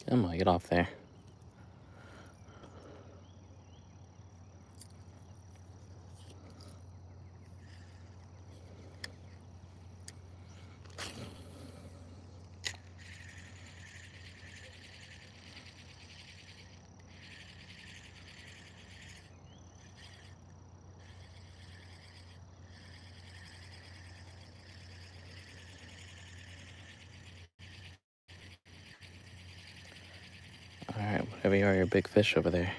Come on, get off there. All right, whatever you are, you're a big fish over there.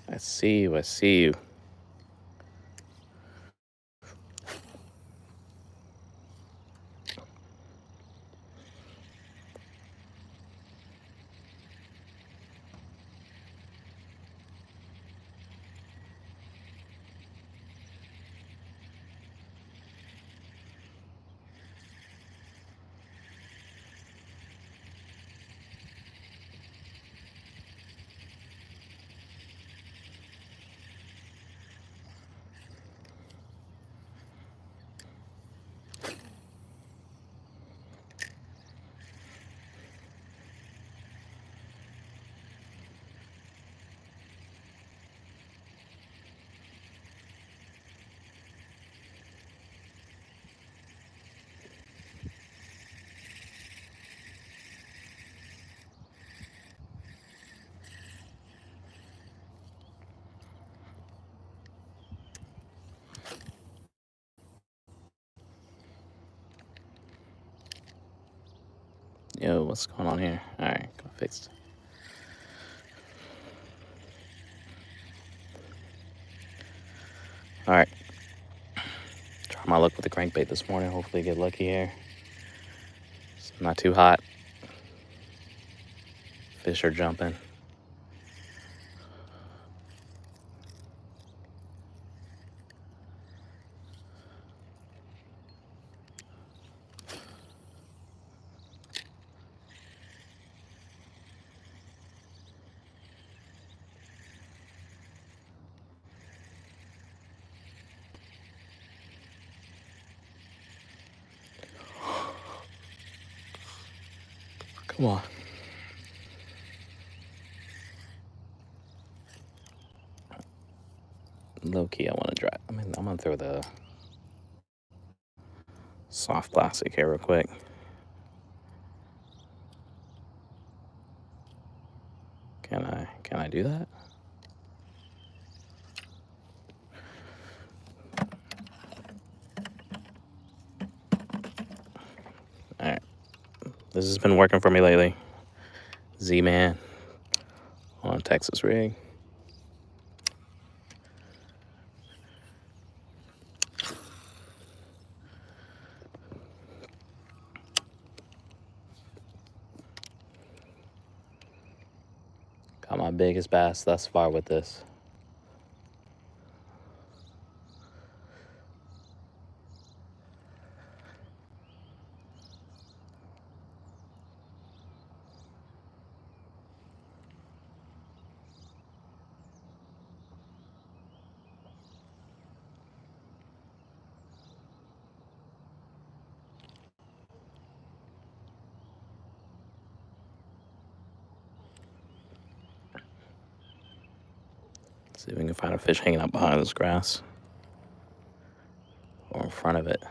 I see you, I see you. Yo, what's going on here? All right, got fixed. All right, try my luck with the crankbait this morning. Hopefully get lucky here. It's not too hot. Fish are jumping. Come on. Low key, I want to dry. I'm gonna throw the soft plastic here real quick. Can I do that? All right. This has been working for me lately. Z-Man on Texas rig. Got my biggest bass thus far with this. See if we can find a fish hanging out behind this grass or in front of it.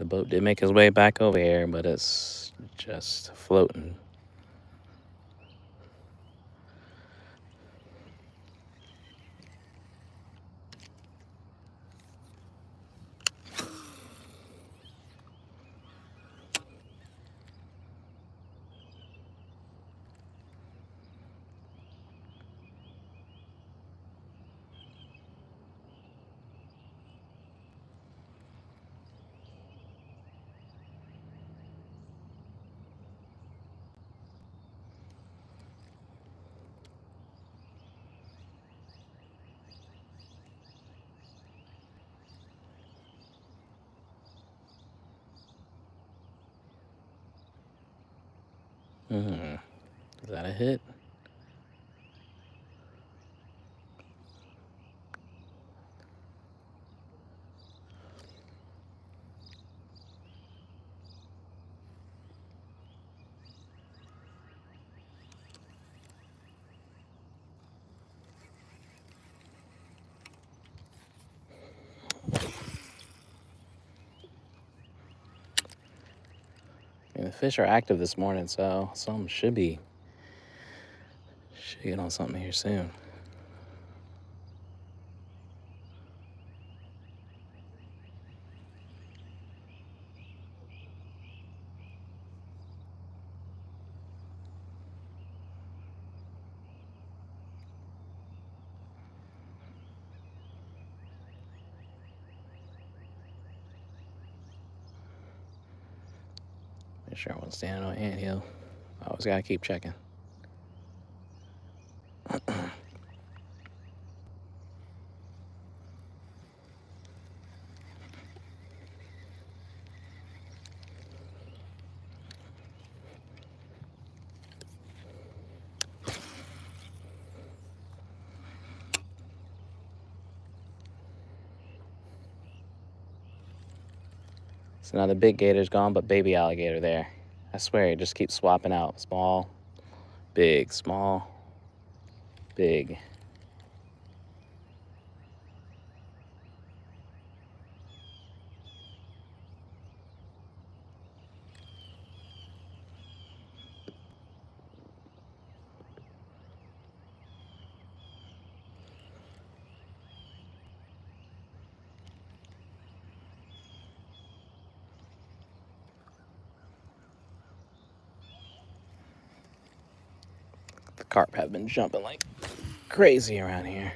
The boat did make his way back over here, but it's just floating. Is that a hit? The fish are active this morning, so some should get on something here soon. Make sure I wasn't standing on an anthill. I always gotta keep checking. So now the big gator's gone, but baby alligator there. I swear, it just keeps swapping out. Small, big, small, big. The carp have been jumping like crazy around here.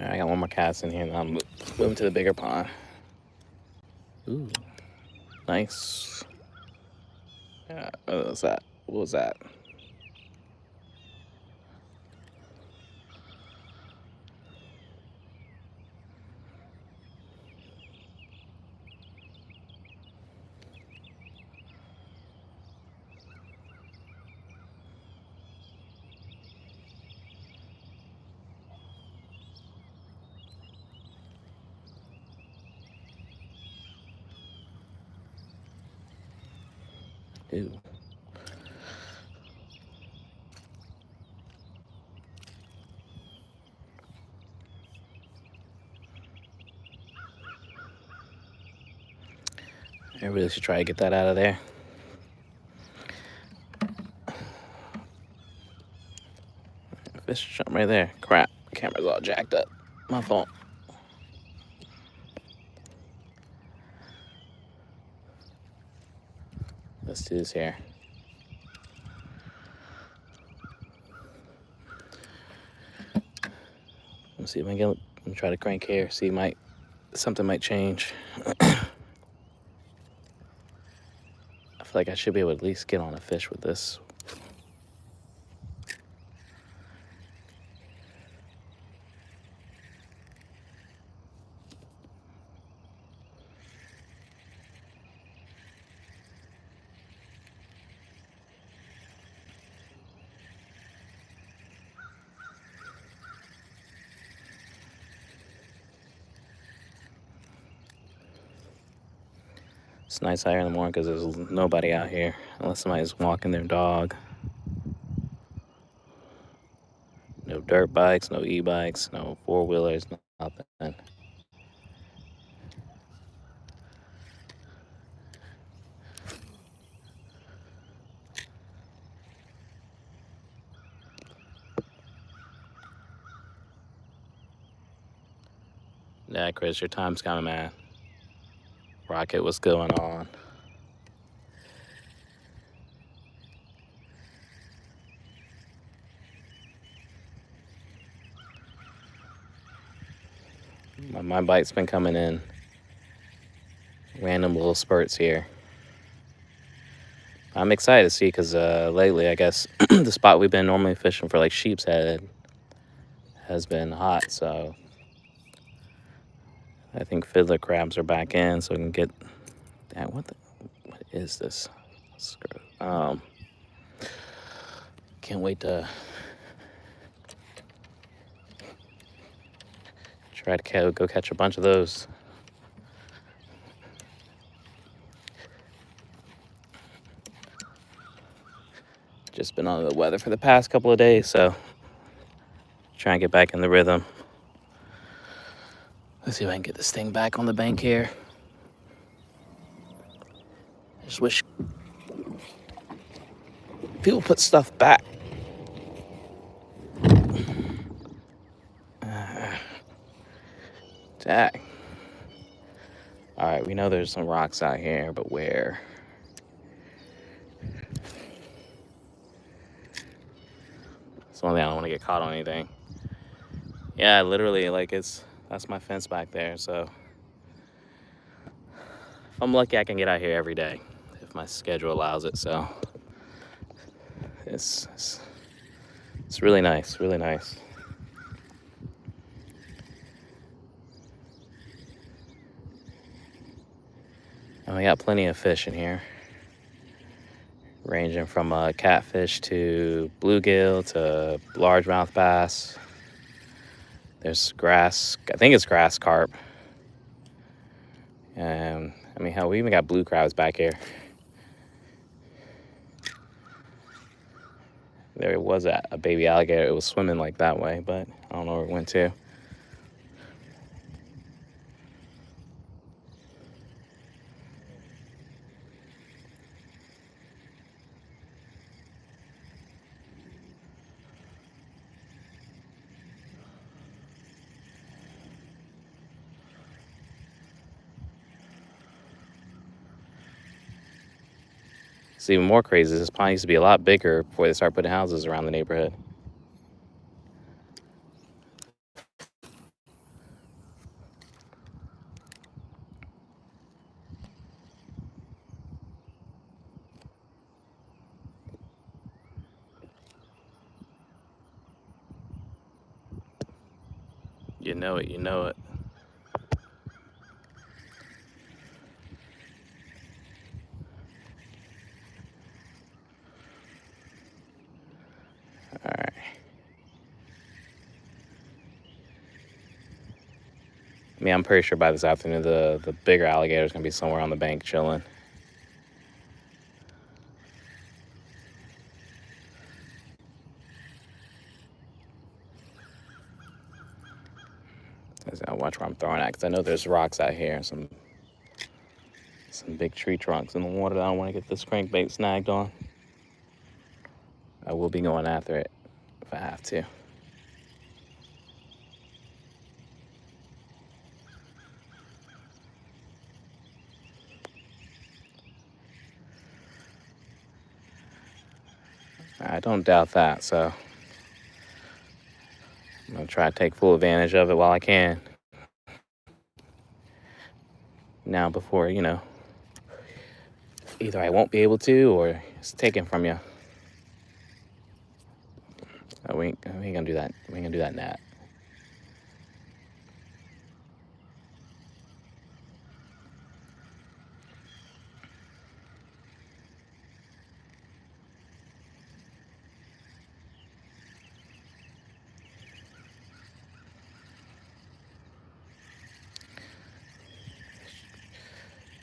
All right, I got one more cast in here, and I'm moving to the bigger pond. Ooh, nice. What was that? What was that? Ooh. I really should try to get that out of there. Fish jump right there. Crap, camera's all jacked up. My fault. Let's do this here. Let's see if I can try to crank here. See, something might change. I feel like I should be able to at least get on a fish with this It's nice out here in the morning because there's nobody out here unless somebody's walking their dog. No dirt bikes, no e-bikes, no four-wheelers, nothing. Yeah, Chris, your time's coming, man. Rocket, what's going on? My bite's been coming in random little spurts here. I'm excited to see because lately, I guess, the spot we've been normally fishing for, like sheep's head, has been hot. So I think fiddler crabs are back in, so we can get that. What is this? Can't wait to try to go catch a bunch of those. Just been under the weather for the past couple of days, so try and get back in the rhythm. Let's see if I can get this thing back on the bank here. I just wish people put stuff back. Dang. All right, we know there's some rocks out here, but where? It's the only thing I don't want to get caught on anything. Yeah, literally, like that's my fence back there. So if I'm lucky, I can get out here every day if my schedule allows it. So it's really nice, really nice. And we got plenty of fish in here, ranging from catfish to bluegill to largemouth bass. There's grass, I think it's grass carp. And I mean, hell, we even got blue crabs back here. There was a baby alligator. It was swimming like that way, but I don't know where it went to. It's even more crazy. This pond used to be a lot bigger before they started putting houses around the neighborhood. You know it, you know it. All right. I mean, I'm pretty sure by this afternoon, the bigger alligator is going to be somewhere on the bank chilling. I'll watch where I'm throwing at, because I know there's rocks out here, some big tree trunks in the water that I don't want to get this crankbait snagged on. I will be going after it if I have to. I don't doubt that, so I'm going to try to take full advantage of it while I can. Now, before, either I won't be able to or it's taken from you. Oh, we ain't gonna do that. We ain't gonna do that, Nat.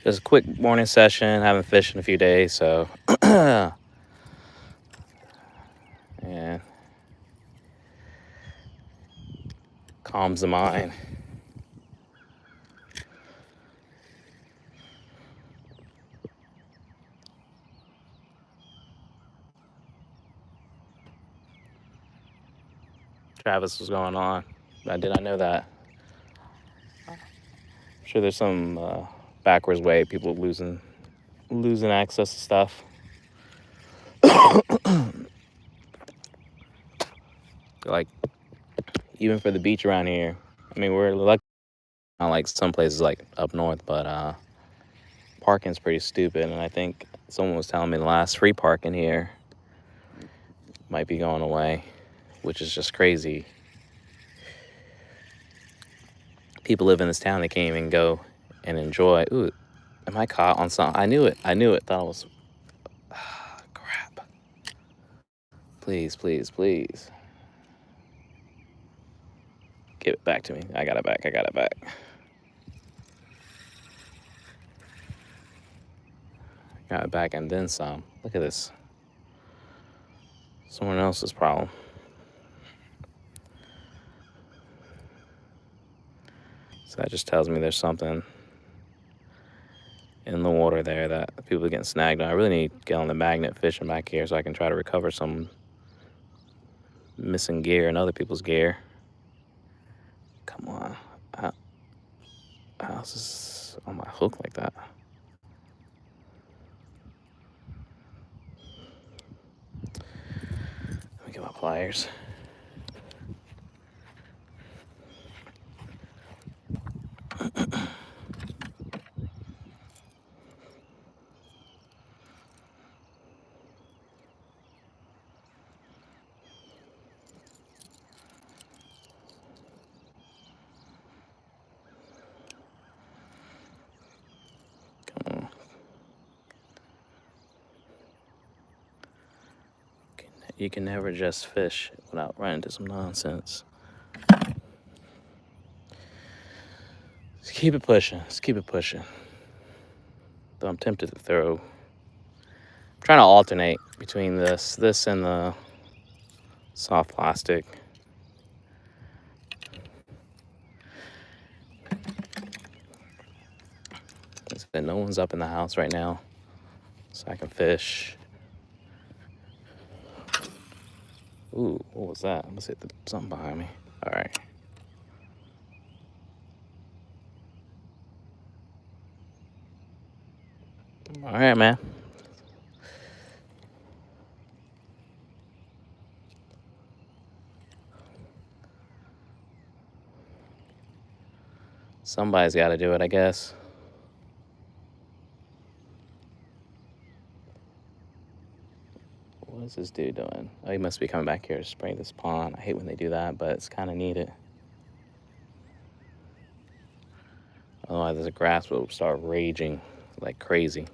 Just a quick morning session. Haven't fished in a few days, so yeah. Calms the mind. Travis was going on. I did not know that. I'm sure there's some backwards way people losing access to stuff. Like even for the beach around here. I mean, we're lucky, not like some places like up north, but parking's pretty stupid. And I think someone was telling me the last free parking here might be going away, which is just crazy. People live in this town, they can't even go and enjoy. Ooh, am I caught on something? I knew it. Thought it was. Crap. Please, please, please. Give it back to me. I got it back. Got it back and then some. Look at this. Someone else's problem. So that just tells me there's something in the water there that people are getting snagged on. I really need to get on the magnet fishing back here so I can try to recover some missing gear and other people's gear. Come on. How's this on my hook like that? Let me get my pliers. You can never just fish without running into some nonsense. Just keep it pushing. Though I'm tempted to throw. I'm trying to alternate between this and the soft plastic. No one's up in the house right now, so I can fish. Ooh, what was that? Let's hit something behind me. All right. All right, man. Somebody's got to do it, I guess. What is this dude doing? Oh, he must be coming back here to spray this pond. I hate when they do that, but it's kind of needed. Otherwise, the grass will start raging like crazy.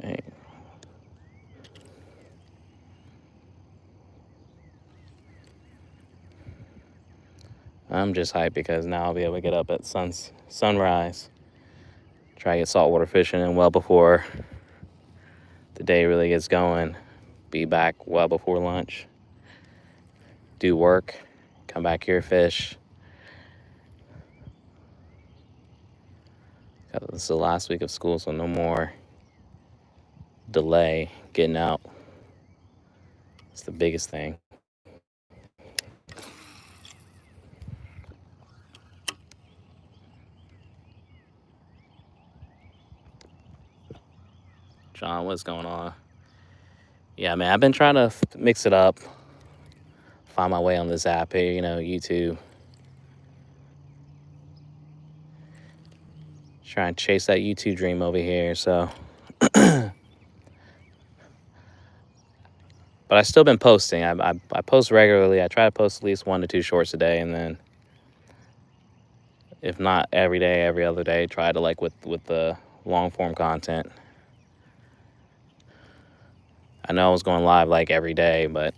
Hey. I'm just hyped because now I'll be able to get up at sunrise. Try to get saltwater fishing in well before the day really gets going. Be back well before lunch. Do work. Come back here, fish. This is the last week of school, so no more delay getting out. It's the biggest thing. John, what's going on? Yeah, man, I've been trying to mix it up. Find my way on this app here, YouTube. Try and chase that YouTube dream over here, so. But I've still been posting. I post regularly. I try to post at least 1 to 2 shorts a day, and then if not every day, every other day, try to with the long form content. I know I was going live every day, but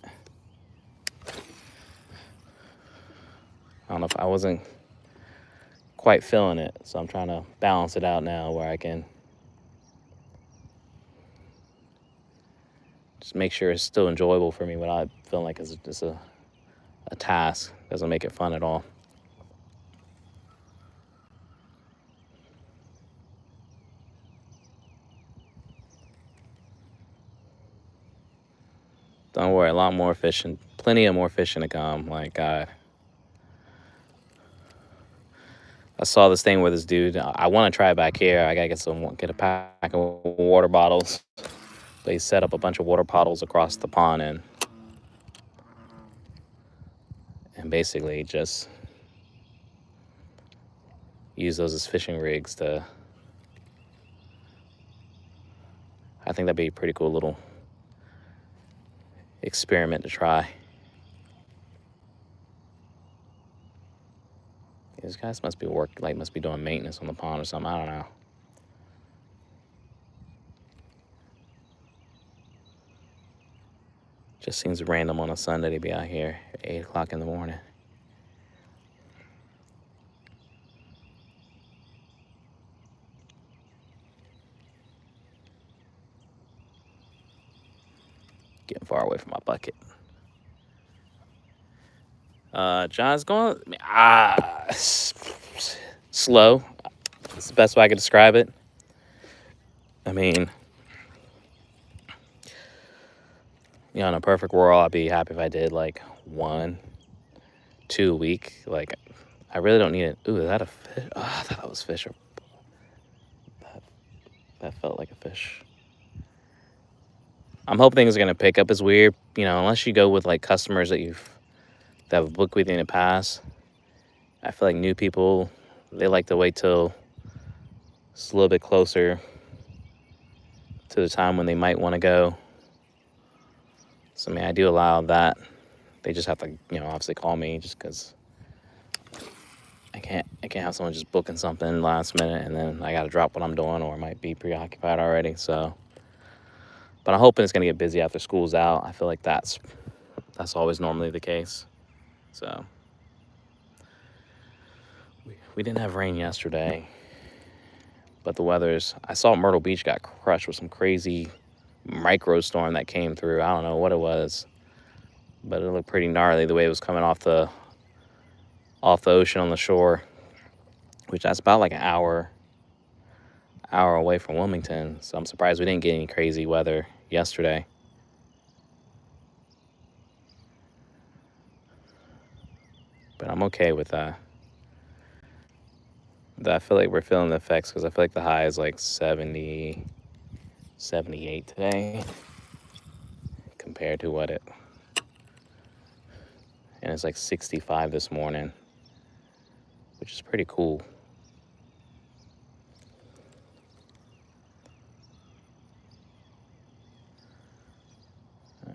I don't know if I wasn't quite feeling it, so I'm trying to balance it out now where I can just make sure it's still enjoyable for me without feeling like it's just a task. Doesn't make it fun at all. Don't worry, a lot more fishing, plenty of more fishing to come. Like, I saw this thing with this dude. I want to try it back here. I gotta get a pack of water bottles. They set up a bunch of water bottles across the pond and basically just use those as fishing rigs to. I think that'd be a pretty cool little experiment to try. These guys must be must be doing maintenance on the pond or something. I don't know. Just seems random on a Sunday to be out here at 8 o'clock in the morning. Getting far away from my bucket. John's going slow. That's the best way I could describe it. I mean, you know, in a perfect world, I'd be happy if I did like 1, 2 a week. Like, I really don't need it. Ooh, is that a fish? Oh, I thought that was fish. That felt like a fish. I'm hoping things are gonna pick up. It's weird, you know, unless you go with like customers that have booked with you in the past. I feel like new people, they like to wait till it's a little bit closer to the time when they might want to go. So I mean, I do allow that. They just have to, you know, obviously call me, just because I can't have someone just booking something last minute and then I got to drop what I'm doing, or I might be preoccupied already. So, but I'm hoping it's gonna get busy after school's out. I feel like that's always normally the case. So we didn't have rain yesterday, but the weather's. I saw Myrtle Beach got crushed with some crazy micro storm that came through. I don't know what it was, but it looked pretty gnarly the way it was coming off the ocean on the shore, which that's about like an hour away from Wilmington. So I'm surprised we didn't get any crazy weather yesterday. But I'm okay with that. I feel like we're feeling the effects because I feel like the high is like 70, 78 today compared to and it's like 65 this morning, which is pretty cool. All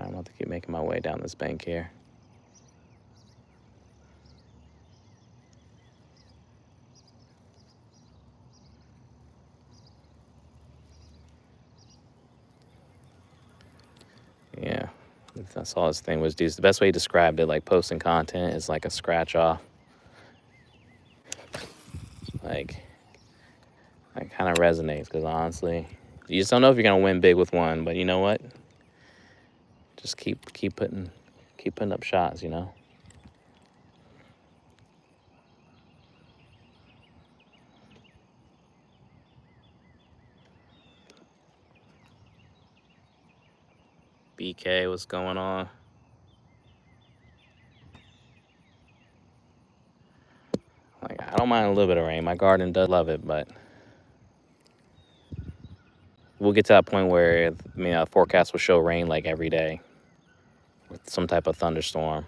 right, I'm about to keep making my way down this bank here. Yeah, that's all his thing was. The best way he described it, like posting content, is like a scratch off. Like, that kind of resonates because honestly, you just don't know if you're gonna win big with one. But you know what? Just keep putting up shots. You know. BK, what's going on? Like, I don't mind a little bit of rain. My garden does love it, but we'll get to that point where, I mean, forecast will show rain like every day with some type of thunderstorm,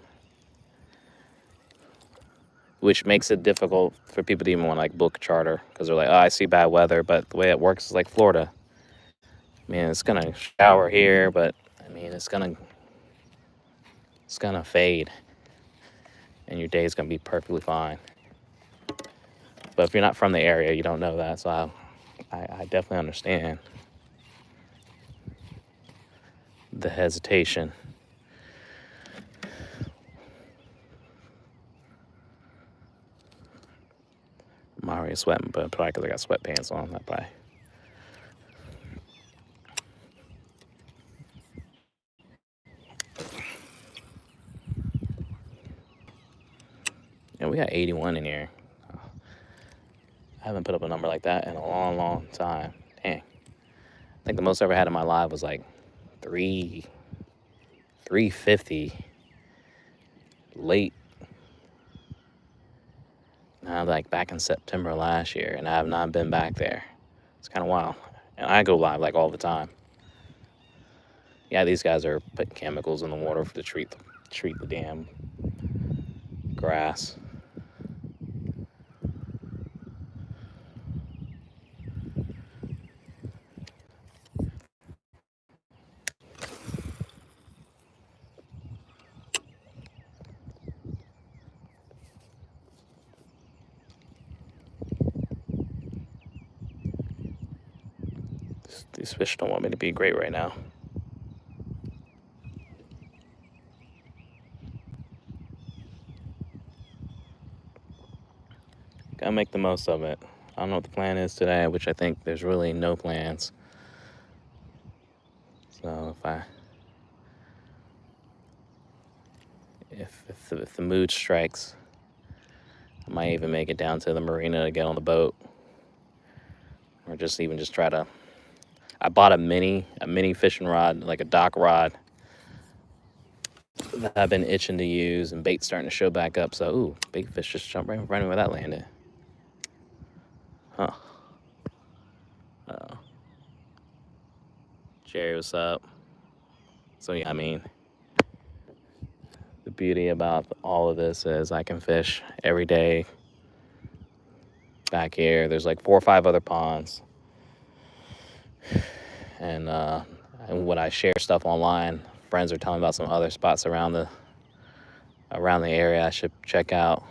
which makes it difficult for people to even want to like book charter because they're like, oh, I see bad weather. But the way it works is like Florida. I mean, it's gonna shower here, but I mean, it's gonna fade, and your day is gonna be perfectly fine. But if you're not from the area, you don't know that. So I definitely understand. the hesitation. I'm already sweating, but probably because I got sweatpants on. That probably. And we got 81 in here. I haven't put up a number like that in a long, long time. Dang. I think the most I ever had in my life was like 350 late. Now, like back in September last year, and I have not been back there. It's kind of wild. And I go live like all the time. Yeah, these guys are putting chemicals in the water to treat the damn grass. These fish don't want me to be great right now. Gotta make the most of it. I don't know what the plan is today, which I think there's really no plans. So if the mood strikes, I might even make it down to the marina to get on the boat, or just try to. I bought a mini fishing rod, like a dock rod, that I've been itching to use, and bait's starting to show back up. So, ooh, big fish just jumped right in front of me where that landed. Huh. Uh-oh. Jerry, what's up? So, yeah, I mean, the beauty about all of this is I can fish every day back here. There's like 4 or 5 other ponds. And when I share stuff online, friends are telling me about some other spots around the area I should check out.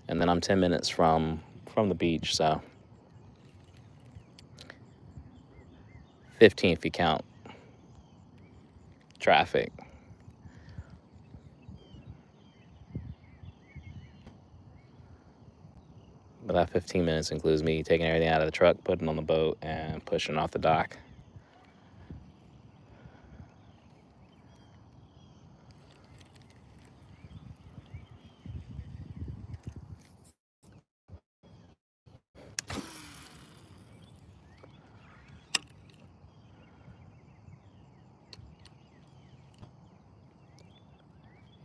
And then I'm 10 minutes from the beach, so 15 if you count traffic. But that 15 minutes includes me taking everything out of the truck, putting it on the boat, and pushing off the dock.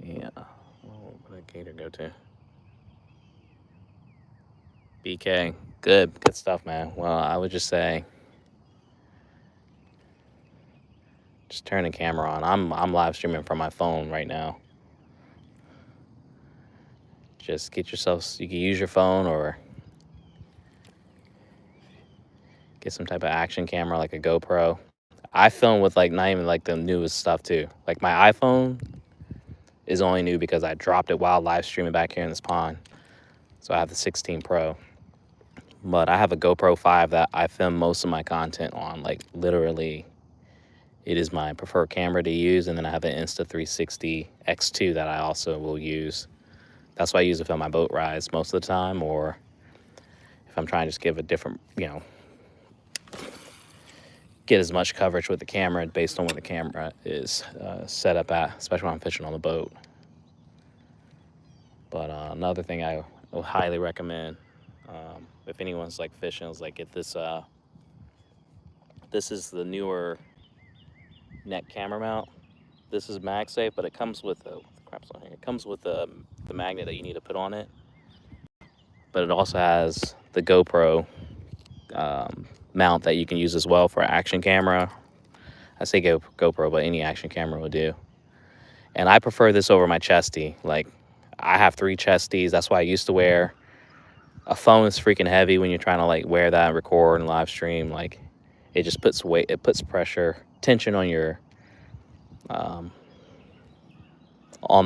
Yeah. Where did Gator go to? BK. Good stuff, man. Well, I would just say, just turn the camera on. I'm live streaming from my phone right now. Just get yourself. You can use your phone or get some type of action camera like a GoPro. I film with like not even like the newest stuff too. Like my iPhone is only new because I dropped it while live streaming back here in this pond. So I have the 16 Pro. But I have a GoPro 5 that I film most of my content on. Like literally, it is my preferred camera to use. And then I have an Insta360 X2 that I also will use. That's what I use to film my boat rides most of the time. Or if I'm trying to just give a different, get as much coverage with the camera based on where the camera is set up at, especially when I'm fishing on the boat. But another thing I will highly recommend, if anyone's like fishing, is like get this. This is the newer net camera mount. This is MagSafe, but it comes with the crap's on here. It comes with the magnet that you need to put on it. But it also has the GoPro mount that you can use as well for action camera. I say GoPro, but any action camera will do. And I prefer this over my chesty. Like, I have 3 chesties. That's why I used to wear. A phone is freaking heavy when you're trying to like wear that and record and live stream. Like, it just puts weight, it puts tension on your, on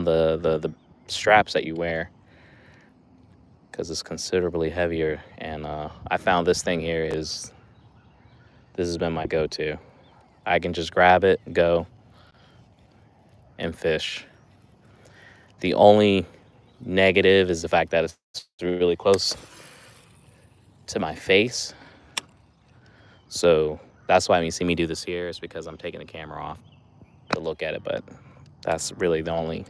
the straps that you wear, because it's considerably heavier. And I found this thing here this has been my go-to. I can just grab it, go, and fish. The only negative is the fact that it's really close to my face. So that's why when you see me do this here, is because I'm taking the camera off to look at it, but that's really the only.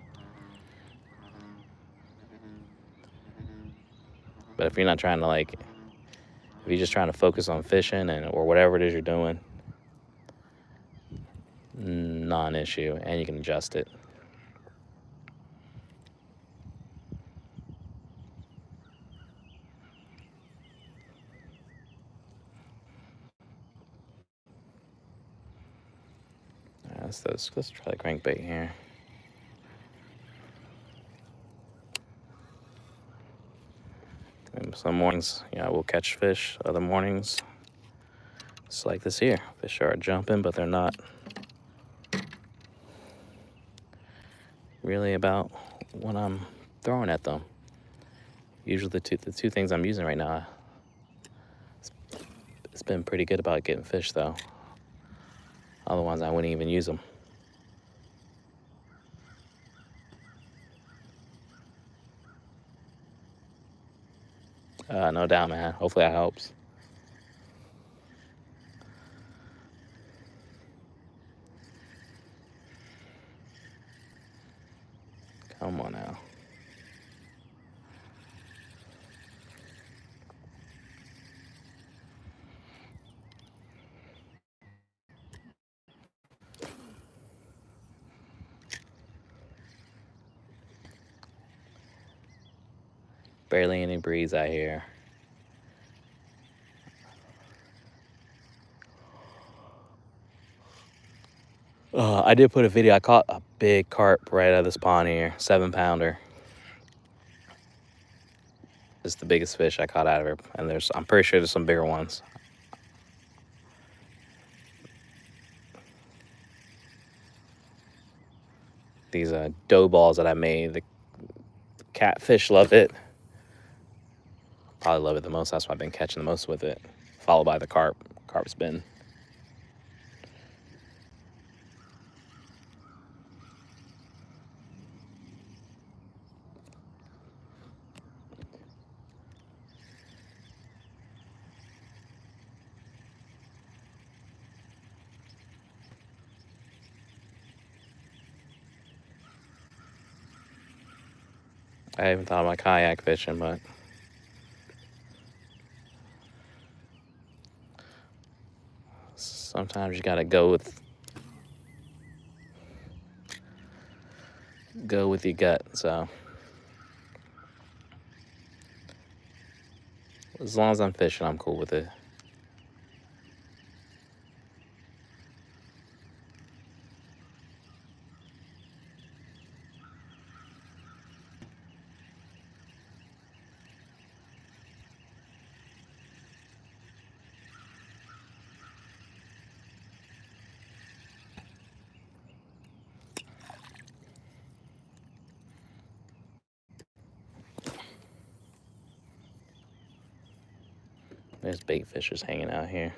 But if you're not trying to if you're just trying to focus on fishing or whatever it is you're doing, non-issue, and you can adjust it. Let's try the crankbait here. And some mornings, we'll catch fish. Other mornings, it's like this here. Fish are jumping, but they're not really about when I'm throwing at them. Usually the two things I'm using right now, it's been pretty good about getting fish though. Otherwise I wouldn't even use them. No doubt, man. Hopefully that helps. Come on now. Barely any breeze out here. I did put a video. I caught a big carp right out of this pond here, 7-pounder. It's the biggest fish I caught out of her, and I'm pretty sure there's some bigger ones. These dough balls that I made, the catfish love it. Probably love it the most. That's why I've been catching the most with it, followed by the carp. Carp's been. I haven't thought about kayak fishing, but sometimes you gotta go with your gut. So as long as I'm fishing, I'm cool with it. There's bait fishers hanging out here.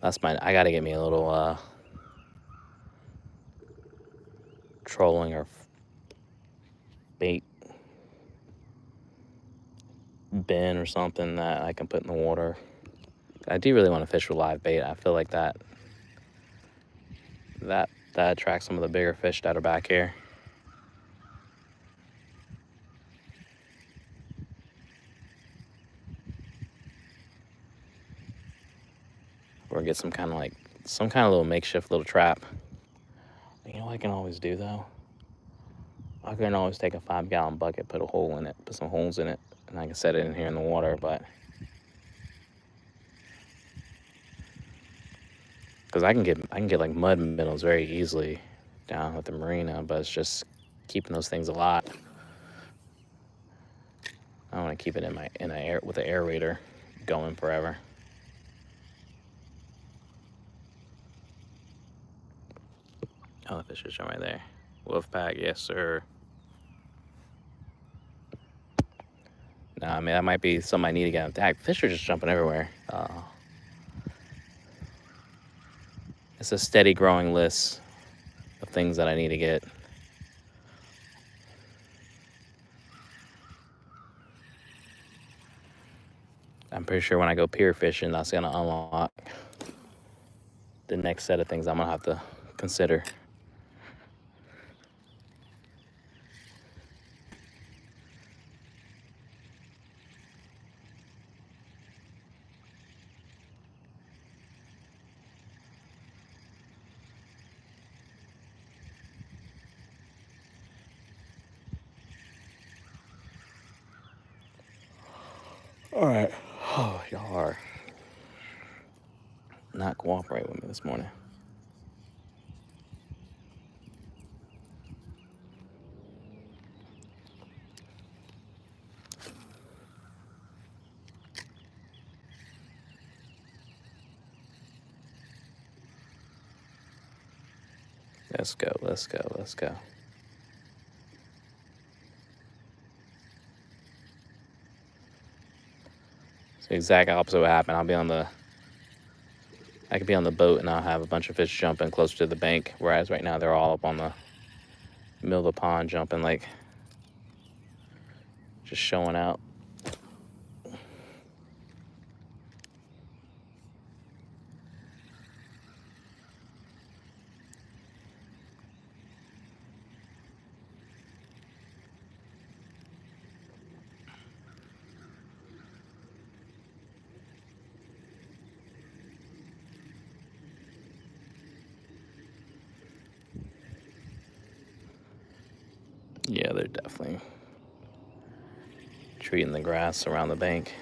I gotta get me a little trolling or bait bin or something that I can put in the water. I do really want to fish with live bait. I feel like that attracts some of the bigger fish that are back here. Or get some kind of little makeshift little trap. You know what I can always do though? I can always take a 5-gallon bucket, put some holes in it, and I can set it in here in the water, but because I can get like mud minnows very easily down at the marina, but it's just keeping those things alive. I want to keep it with an aerator going forever. Oh, the fish is right there. Wolf pack, yes sir. Nah, I mean that might be something I need to get on tag. Fish are just jumping everywhere. It's a steady growing list of things that I need to get. I'm pretty sure when I go pier fishing, that's gonna unlock the next set of things I'm gonna have to consider. All right. Oh, y'all are not cooperating with me this morning. Let's go, let's go, let's go. It's the exact opposite what happened. I could be on the boat and I'll have a bunch of fish jumping closer to the bank, whereas right now they're all up on the middle of the pond jumping, like just showing out. Yeah, they're definitely treating the grass around the bank.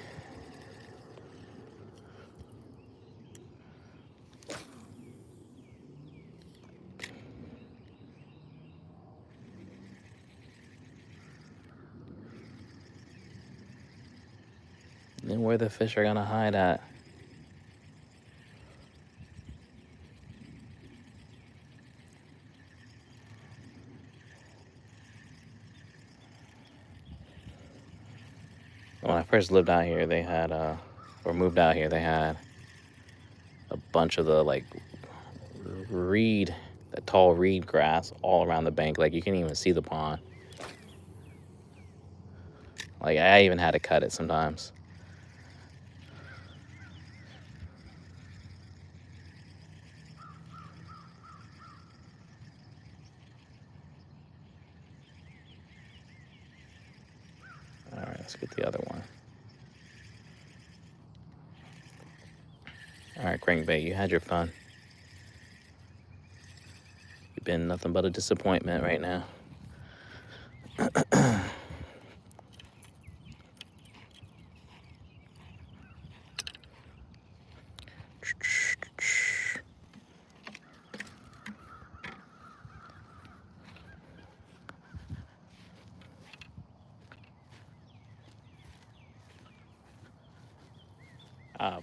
Then where the fish are gonna hide at? When I first lived out here, they had or moved out here, they had a bunch of the like that tall reed grass all around the bank. Like you can't even see the pond. Like I even had to cut it sometimes. All right, let's get the other one. All right, crankbait, you had your fun. You've been nothing but a disappointment right now.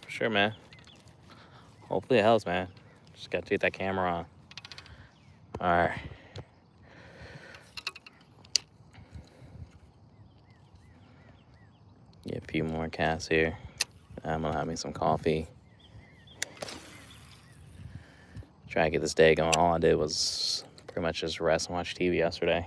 For sure, man. Hopefully it helps, man. Just gotta take that camera on. All right. Get a few more casts here. I'm gonna have me some coffee. Try to get this day going. All I did was pretty much just rest and watch TV yesterday.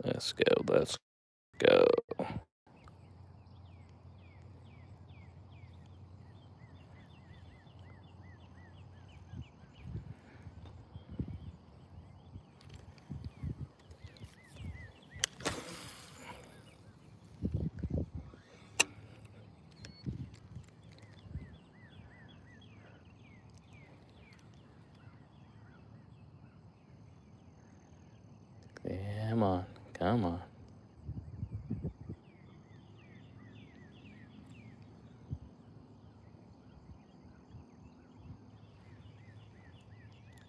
Let's go, let's go. Come on, come on.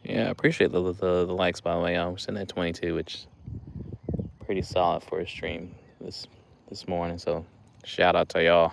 Yeah, I appreciate the likes, by the way. I'm sitting at 22, which is pretty solid for a stream. This this morning, so shout out to y'all.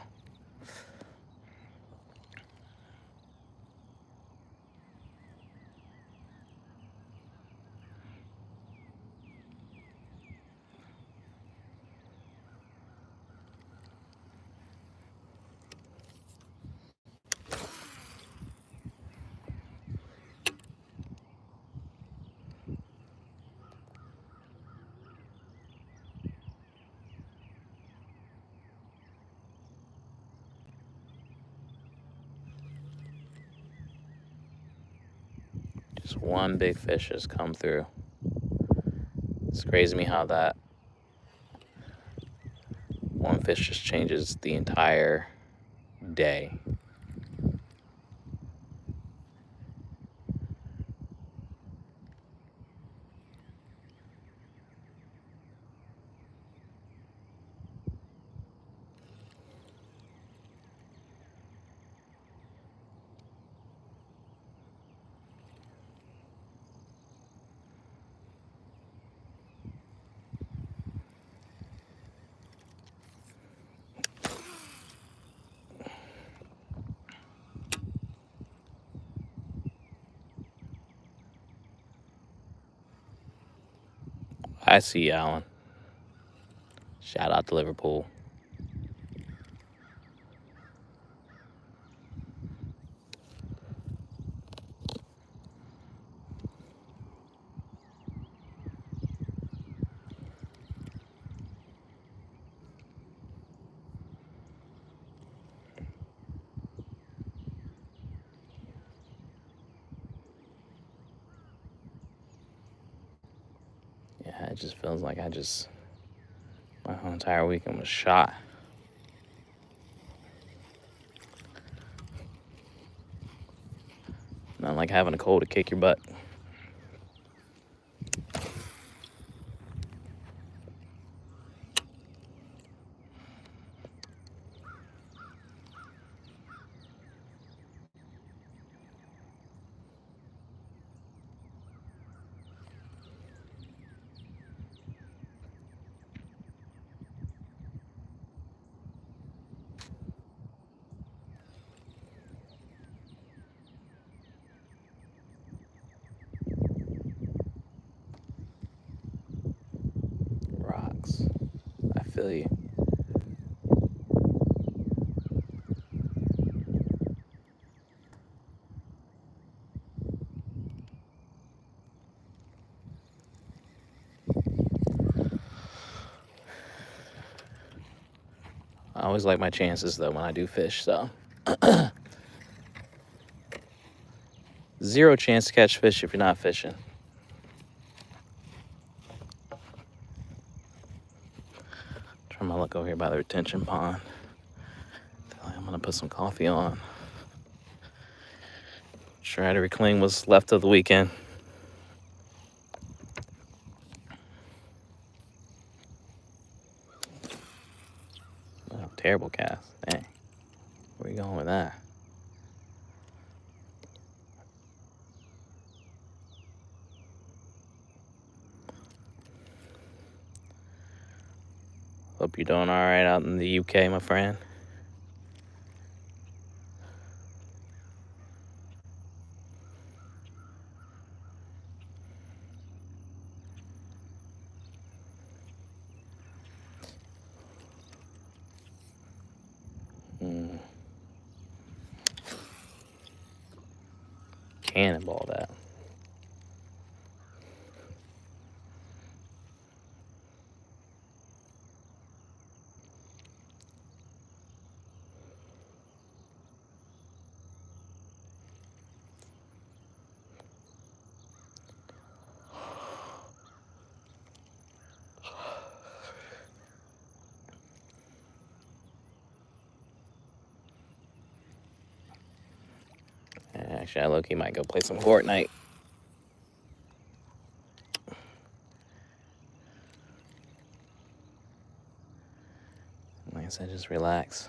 Just one big fish has come through. It's crazy to me how that one fish just changes the entire day. I see you, Alan. Shout out to Liverpool. Yeah, it just feels like my whole entire weekend was shot. Not like having a cold to kick your butt. Rocks. I feel you. I always like my chances though when I do fish, so 0 chance to catch fish if you're not fishing. Try my luck over here by the retention pond. I'm gonna put some coffee on. Try to reclaim what's left of the weekend. Oh, terrible cast. Dang. Where you going with that? Hope you're doing all right out in the UK, my friend. Cannonball that. Actually, I low-key might go play some Fortnite. Like I said, just relax.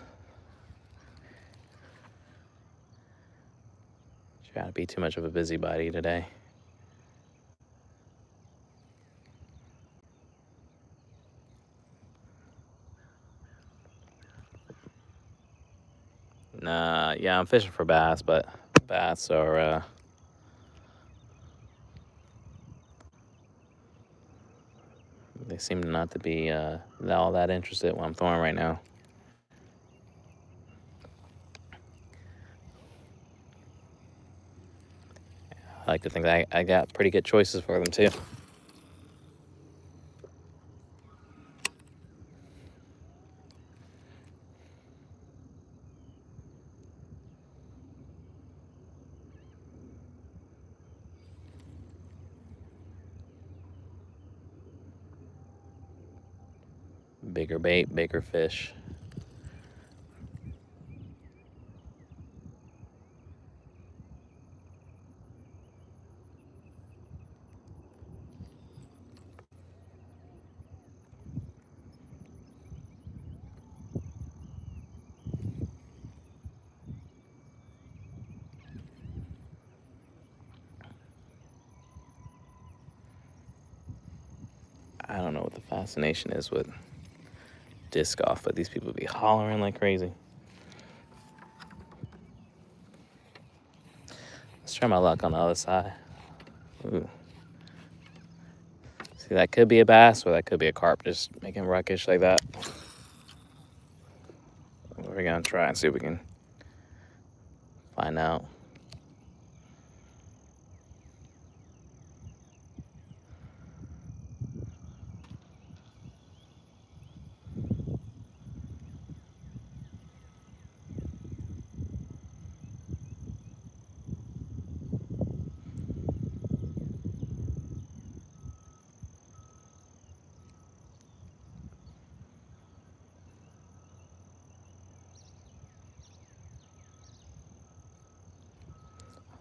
Try to be too much of a busybody today. Yeah, I'm fishing for bass, but bass are they seem not to be all that interested in what I'm throwing right now. I like to think that I got pretty good choices for them too. Bigger bait, bigger fish. I don't know what the fascination is with disc golf, but these people be hollering like crazy. Let's try my luck on the other side. Ooh. See, that could be a bass or that could be a carp just making ruckish like that. We're gonna try and see if we can find out.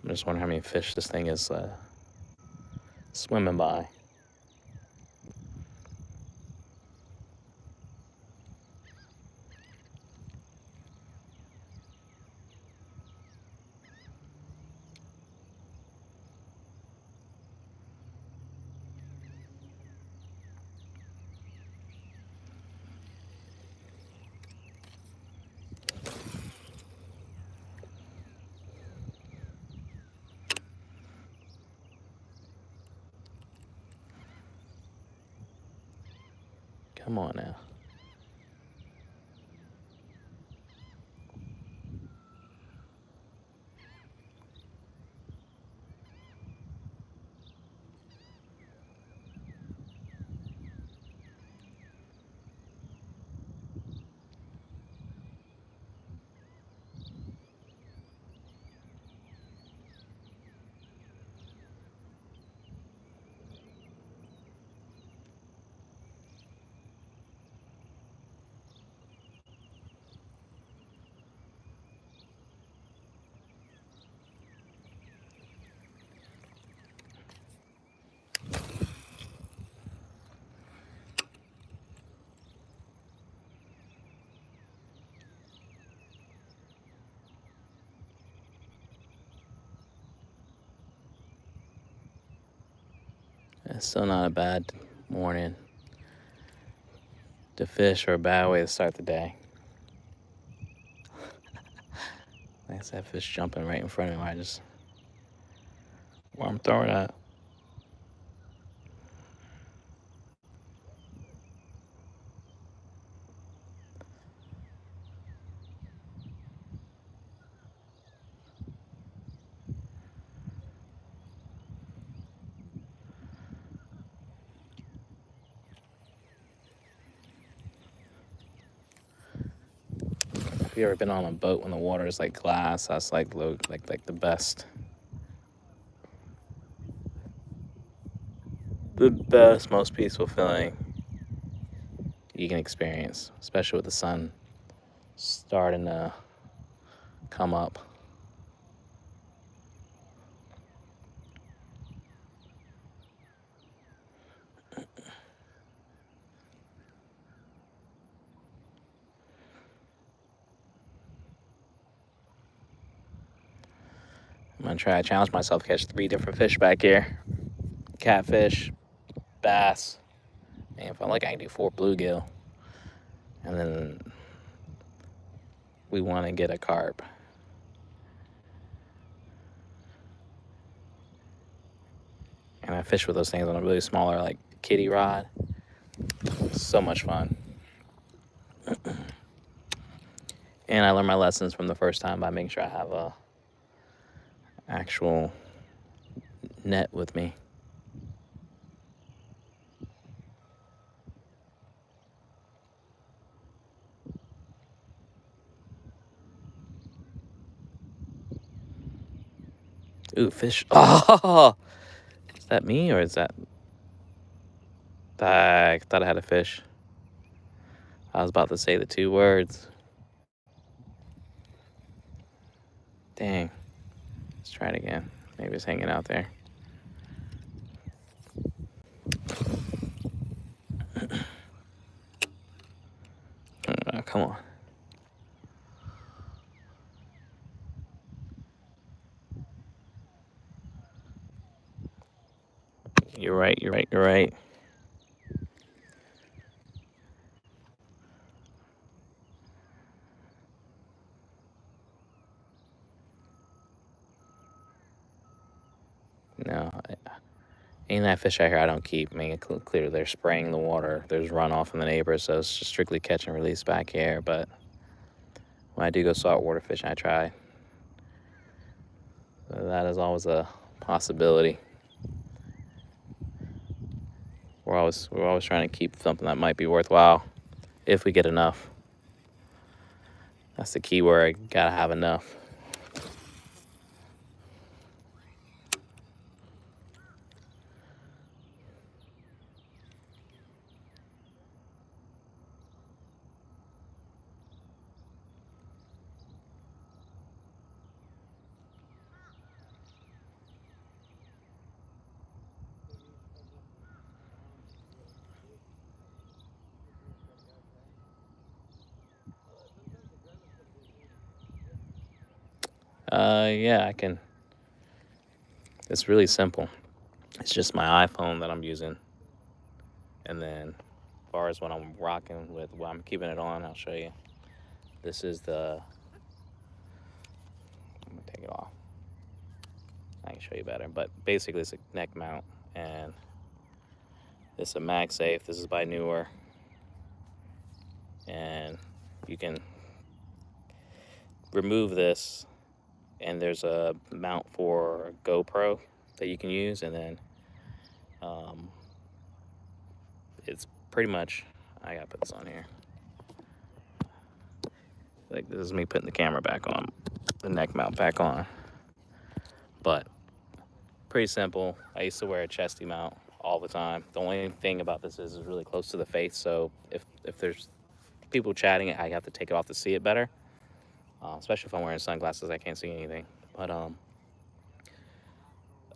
I'm just wondering how many fish this thing is swimming by. Come on now. It's still not a bad morning to fish or a bad way to start the day. Like I said, fish jumping right in front of me. Where I'm throwing at. Have you ever been on a boat when the water is like glass? That's like like the best. The best, most peaceful feeling you can experience, especially with the sun starting to come up. I'm gonna try to challenge myself to catch 3 different fish back here. Catfish, bass, and if I like I can do 4 bluegill. And then we want to get a carp. I fish with those things on a really smaller, like, kiddie rod. So much fun. And I learned my lessons from the first time by making sure I have a actual net with me. Ooh, fish. Oh, is that me or is that... I thought I had a fish. I was about to say the 2 words. Dang. Let's try it again. Maybe it's hanging out there. Come on. You're right. No, any of that fish out here I don't keep. I mean, clearly they're spraying the water. There's runoff from the neighbors, so it's just strictly catch and release back here. But when I do go saltwater fishing, I try. So that is always a possibility. We're always trying to keep something that might be worthwhile if we get enough. That's the key word. Gotta have enough. Yeah, I can. It's really simple. It's just my iPhone that I'm using. And then as far as what I'm rocking with, what I'm keeping it on, I'll show you. This is the... I'm gonna take it off. I can show you better, but basically it's a neck mount, and it's a MagSafe. This is by Newer, and you can remove this, and there's a mount for a GoPro that you can use, and then it's pretty much... I gotta put this on here. Like, this is me putting the camera back on, the neck mount back on. But pretty simple. I used to wear a chesty mount all the time. The only thing about this is it's really close to the face, so if there's people chatting, I have to take it off to see it better. Especially if I'm wearing sunglasses, I can't see anything. But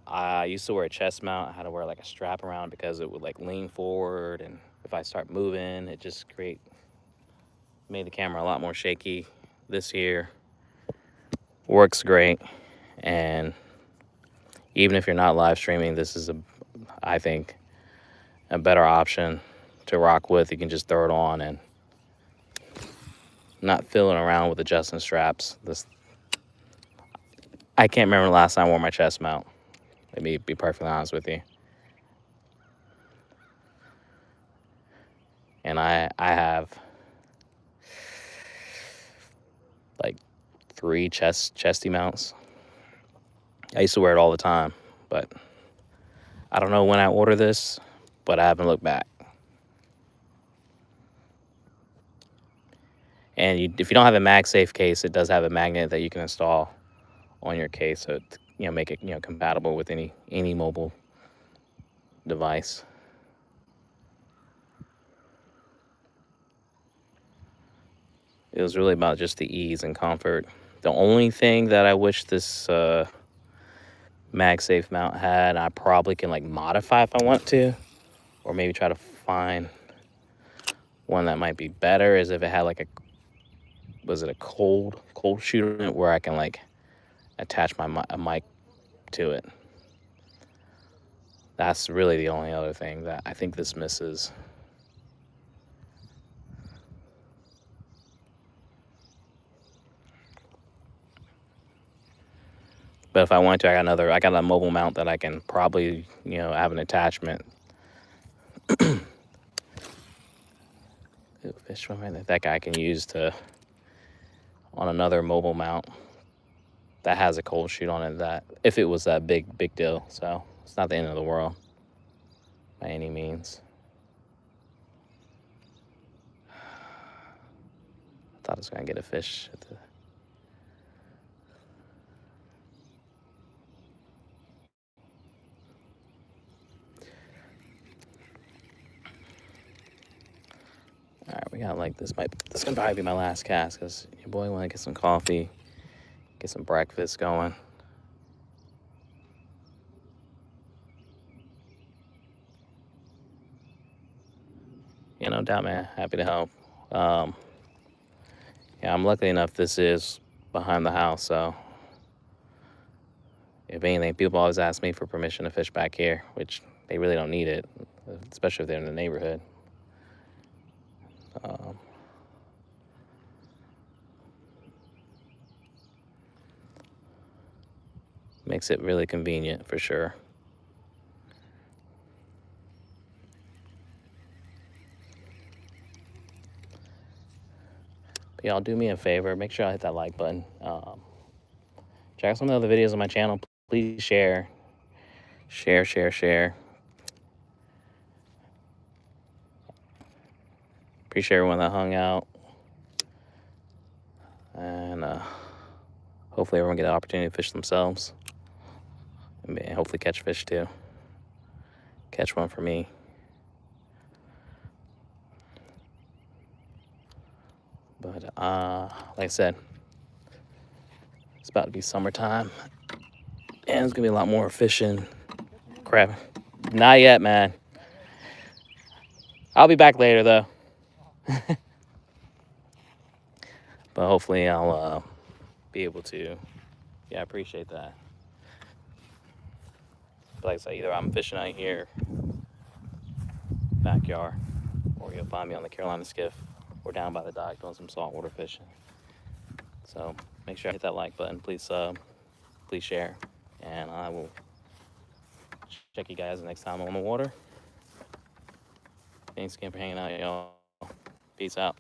I used to wear a chest mount. I had to wear like a strap around because it would like lean forward, and if I start moving, it just made the camera a lot more shaky. This here works great, and even if you're not live streaming, this is I think a better option to rock with. You can just throw it on and not fiddling around with adjusting straps. I can't remember the last time I wore my chest mount. Let me be perfectly honest with you. And I have like 3 chesty mounts. I used to wear it all the time, but I don't know when I ordered this, but I haven't looked back. And if you don't have a MagSafe case, it does have a magnet that you can install on your case, so make it compatible with any mobile device. It was really about just the ease and comfort. The only thing that I wish this MagSafe mount had, I probably can like modify if I want to, or maybe try to find one that might be better, is if it had like a cold shooter where I can like attach a mic to it. That's really the only other thing that I think this misses. But if I want to, I got a mobile mount that I can probably, you know, have an attachment. Ooh, fish swimmer that guy can use to on another mobile mount that has a cold chute on it, that if it was that big deal. So it's not the end of the world by any means. I thought I was gonna get a fish at the... All right, we got like this gonna probably be my last cast because your boy want to get some coffee, get some breakfast going. Yeah, no doubt, man. Happy to help. Yeah, I'm lucky enough this is behind the house, so if anything, people always ask me for permission to fish back here, which they really don't need it, especially if they're in the neighborhood. Makes it really convenient for sure. But y'all do me a favor, make sure I hit that like button. Check out some of the other videos on my channel. Please share. Share. Appreciate everyone that hung out. And hopefully everyone get the opportunity to fish themselves. And hopefully catch fish too. Catch one for me. But like I said, it's about to be summertime. And it's gonna be a lot more fishing. Crap. Not yet, man. I'll be back later though. But hopefully I'll be able to. Yeah, I appreciate that. But like I said, either I'm fishing out here, backyard, or you'll find me on the Carolina skiff or down by the dock doing some saltwater fishing. So make sure I hit that like button. Please please share. And I will check you guys next time I'm on the water. Thanks again for hanging out, y'all. Peace out.